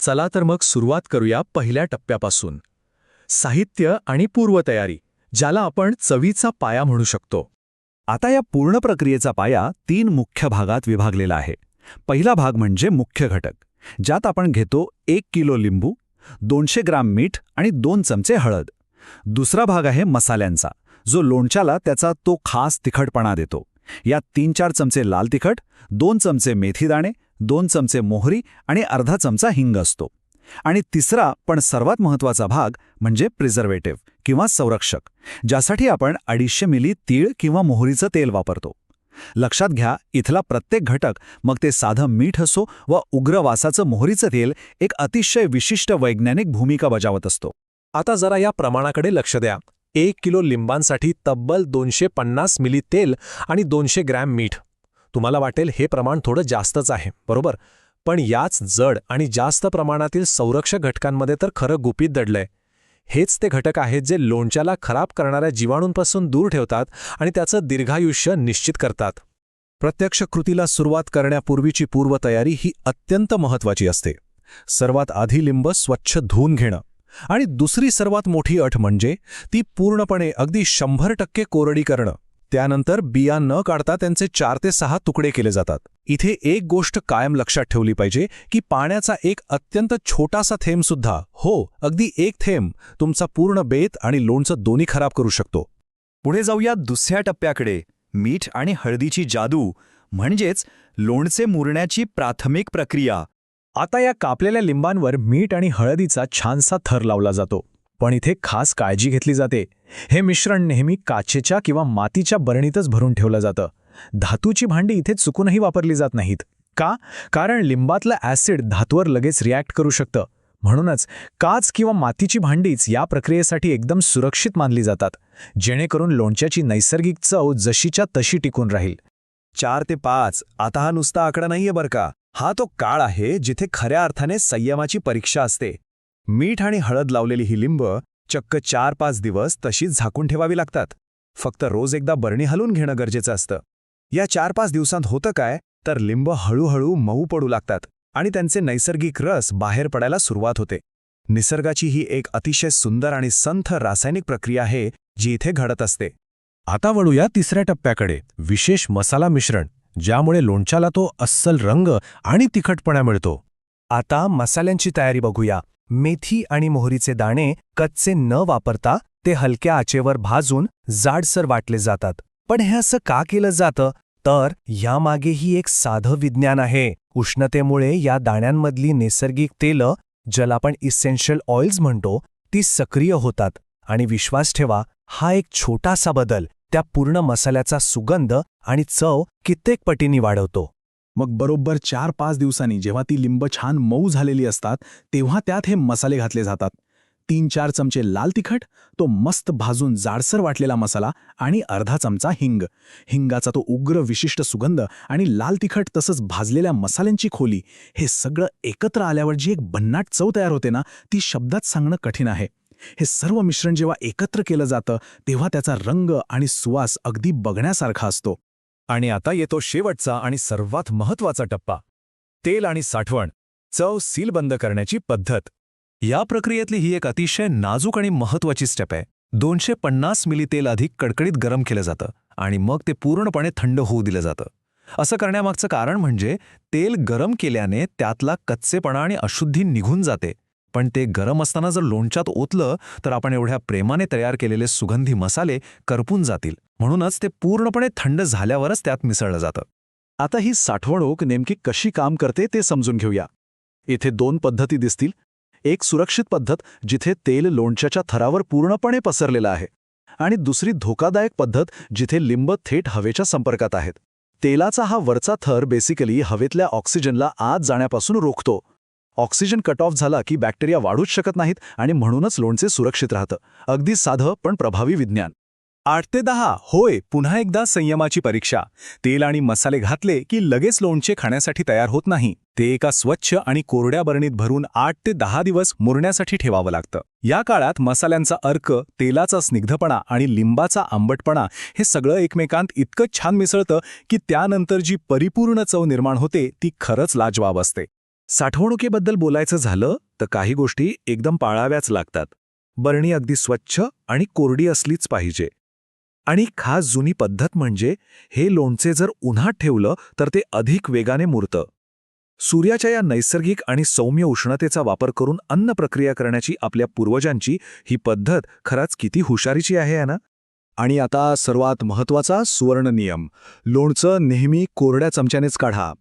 चला तर मग सुरुवात करूया पहिल्या टप्प्यापासून. साहित्य आणि पूर्वतयारी, ज्याला आपण चवीचा पाया म्हणू शकतो. आता या पूर्ण प्रक्रियेचा पाया 3 मुख्य भागात विभागलेला आहे. पहिला भाग म्हणजे मुख्य घटक, ज्यात आपण घेतो 1 किलो लिंबू, 200 ग्राम मीठ आणि 2 चमचे हळद. दुसरा भाग आहे मसाल्यांचा, जो लोणच्याला त्याचा तो खास तिखटपणा देतो. यात 3-4 चमचे लाल तिखट, 2 चमचे मेथीदाणे, 2 चमचे मोहरी आणि अर्धा चमचा हिंग असतो. आणि तिसरा पण सर्वात महत्त्वाचा भाग म्हणजे प्रिझर्वेटिव्ह किंवा संरक्षक, ज्यासाठी आपण 250 मिली तीळ किंवा मोहरीचं तेल वापरतो. लक्षात घ्या, इथला प्रत्येक घटक, मग ते साधं मीठ असो व उग्र वासाचं मोहरीचं तेल, एक अतिशय विशिष्ट वैज्ञानिक भूमिका बजावत असतो. आता जरा या प्रमाणाकडे लक्ष द्या. 1 किलो लिंबांसाठी तब्बल 250 मिली तेल आणि 200 ग्रॅम मीठ. तुम्हाला वाटेल हे प्रमाण थोडं जास्तच आहे, बरोबर? पण याच जड आणि जास्त प्रमाणातील संरक्षक घटकांमध्ये तर खरं गुपित दडलंय. हेच ते घटक आहेत जे लोणच्याला खराब करणाऱ्या जीवाणूंपासून दूर ठेवतात आणि त्याचं दीर्घायुष्य निश्चित करतात. प्रत्यक्ष कृतीला सुरुवात करण्यापूर्वीची पूर्वतयारी ही अत्यंत महत्त्वाची असते. सर्वात आधी लिंब स्वच्छ धुवून घेणं, आणि दुसरी सर्वात मोठी अट म्हणजे ती पूर्णपणे अगदी 100% कोरडी करणं. त्यानंतर बिया न काढता त्यांचे 4 ते 6 तुकडे केले जातात. इथे एक गोष्ट कायम लक्षात ठेवली पाहिजे की पाण्याचा एक अत्यंत छोटासा थेंबसुद्धा, हो अगदी एक थेंब, तुमचा पूर्ण बेत आणि लोणचं दोन्ही खराब करू शकतो. पुढे जाऊया दुसऱ्या टप्प्याकडे, मीठ आणि हळदीची जादू, म्हणजेच लोणचे मुरण्याची प्राथमिक प्रक्रिया. आता या कापलेल्या लिंबांवर मीठ आणि हळदीचा छानसा थर लावला जातो. पण इथे खास काळजी घेतली जाते. हे मिश्रण नेहमी काचेच्या किंवा मातीच्या बरणीतच भरून ठेवलं जातं. धातूची भांडी इथे चुकूनही वापरली जात नाहीत. का? कारण लिंबातलं ॲसिड धातूवर लगेच रिॲक्ट करू शकतं. म्हणूनच काच किंवा मातीची भांडीच या प्रक्रियेसाठी एकदम सुरक्षित मानली जातात, जेणेकरून लोणच्याची नैसर्गिक चव जशीच्या तशी टिकून राहील. 4 ते 5, आता हा नुसता आकडा नाहीये बरं का. हा तो काळ आहे जिथे खऱ्या अर्थाने संयमाची परीक्षा असते. मीठ आणि हळद लावलेली ही लिंब चक्क 4-5 दिवस तशीच झाकून ठेवावी लागतात. फक्त रोज एकदा बरणी हलवून घेणं गरजेचं असतं. या 4-5 दिवसांत होतं काय, तर लिंब हळूहळू मऊ पडू लागतात आणि त्यांचे नैसर्गिक रस बाहेर पडायला सुरुवात होते. निसर्गाची ही एक अतिशय सुंदर आणि संथ रासायनिक प्रक्रिया आहे जी इथे घडत असते. आता वळूया तिसऱ्या टप्प्याकडे, विशेष मसाला मिश्रण, ज्यामुळे लोणच्याला तो अस्सल रंग आणि तिखटपणा मिळतो. आता मसाल्यांची तयारी बघूया. मेथी आणि मोहरीचे दाणे कच्चे न वापरता ते हलक्या आचेवर भाजून जाडसर वाटले जातात. पण हे असं का केलं जातं? तर यामागेही एक साधं विज्ञान आहे. उष्णतेमुळे या दाण्यांमधली नैसर्गिक तेलं, ज्याला आपण इसेन्शियल ऑइल्स म्हणतो, ती सक्रिय होतात. आणि विश्वास ठेवा, हा एक छोटासा बदल त्या पूर्ण मसाल्याचा सुगंध आणि चव कित्येक पटींनी वाढवतो. मग बरोबर 4-5 दिवसांनी जेव्हा ती लिंब छान मऊ झालेली असतात, तेव्हा त्यात हे मसाले घातले जातात. 3-4 चमचे लाल तिखट, तो मस्त भाजून जाडसर वाटलेला मसाला आणि अर्धा चमचा हिंग. हिंगाचा तो उग्र विशिष्ट सुगंध आणि लाल तिखट तसंच भाजलेल्या मसाल्यांची खोली, हे सगळं एकत्र आल्यावर जी एक भन्नाट चव तयार होते ना, ती शब्दात सांगणं कठीण आहे. हे सर्व मिश्रण जेव्हा एकत्र केलं जातं, तेव्हा त्याचा रंग आणि सुवास अगदी बघण्यासारखा असतो. आणि आता येतो शेवटचा आणि सर्वात महत्त्वाचा टप्पा, तेल आणि साठवण, चव सीलबंद करण्याची पद्धत. या प्रक्रियेतली ही एक अतिशय नाजूक आणि महत्त्वाची स्टेप आहे. 250 मिली तेल अधिक कडकडीत गरम केलं जातं आणि मग ते पूर्णपणे थंड होऊ दिलं जातं. असं करण्यामागचं कारण म्हणजे तेल गरम केल्याने त्यातला कच्चेपणा आणि अशुद्धी निघून जाते. पण ते गरम असताना जर लोणच्यात ओतलं तर आपण एवढ्या प्रेमाने तयार केलेले सुगंधी मसाले करपून जातील. म्हणूनच ते पूर्णपणे थंड झाल्यावरच त्यात मिसळलं जातं. आता ही साठवणूक नेमकी कशी काम करते ते समजून घेऊया. इथे 2 पद्धती दिसतील. एक सुरक्षित पद्धत, जिथे तेल लोणच्याच्या थरावर पूर्णपणे पसरलेलं आहे, आणि दुसरी धोकादायक पद्धत, जिथे लिंब थेट हवेच्या संपर्कात आहेत. तेलाचा हा वरचा थर बेसिकली हवेतल्या ऑक्सिजनला आत जाण्यापासून रोखतो. ऑक्सिजन कट ऑफ झाला की बॅक्टेरिया वाढूच शकत नाहीत आणि म्हणूनच लोणचे सुरक्षित राहतं. अगदी साधं पण प्रभावी विज्ञान. 8 ते 10, होय, पुन्हा एकदा संयमाची परीक्षा. तेल आणि मसाले घातले की लगेच लोणचे खाण्यासाठी तयार होत नाही. ते एका स्वच्छ आणि कोरड्या बरणीत भरून 8 ते 10 दिवस मुरण्यासाठी ठेवावं लागतं. या काळात मसाल्यांचा अर्क, तेलाचा स्निग्धपणा आणि लिंबाचा आंबटपणा हे सगळं एकमेकांत इतकं छान मिसळतं की त्यानंतर जी परिपूर्ण चव निर्माण होते ती खरंच लाजवाब असते. साठवणुकीबद्दल बोलायचं झालं तर काही गोष्टी एकदम पाळाव्याच लागतात. बरणी अगदी स्वच्छ आणि कोरडी असलीच पाहिजे. आणि खास जुनी पद्धत म्हणजे हे लोणचे जर उन्हात ठेवलं तर ते अधिक वेगाने मुरतं. सूर्याच्या या नैसर्गिक आणि सौम्य उष्णतेचा वापर करून अन्न प्रक्रिया करण्याची आपल्या पूर्वजांची ही पद्धत खरंच किती हुशारीची आहे ना. आणि आता सर्वात महत्त्वाचा सुवर्ण नियम: लोणचं नेहमी कोरड्या चमच्यानेच काढा.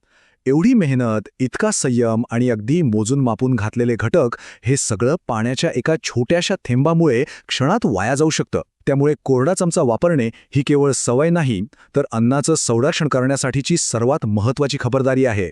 एवढी मेहनत, इतका संयम आणि अगदी मोजून मापून घातलेले घटक, हे सगळं पाण्याच्या एका छोट्याशा थेंबामुळे क्षणात वाया जाऊ शकतं. त्यामुळे कोरडा चमचा वापरणे ही केवळ सवय नाही, तर अन्नाचं संरक्षण करण्यासाठीची सर्वात महत्त्वाची खबरदारी आहे.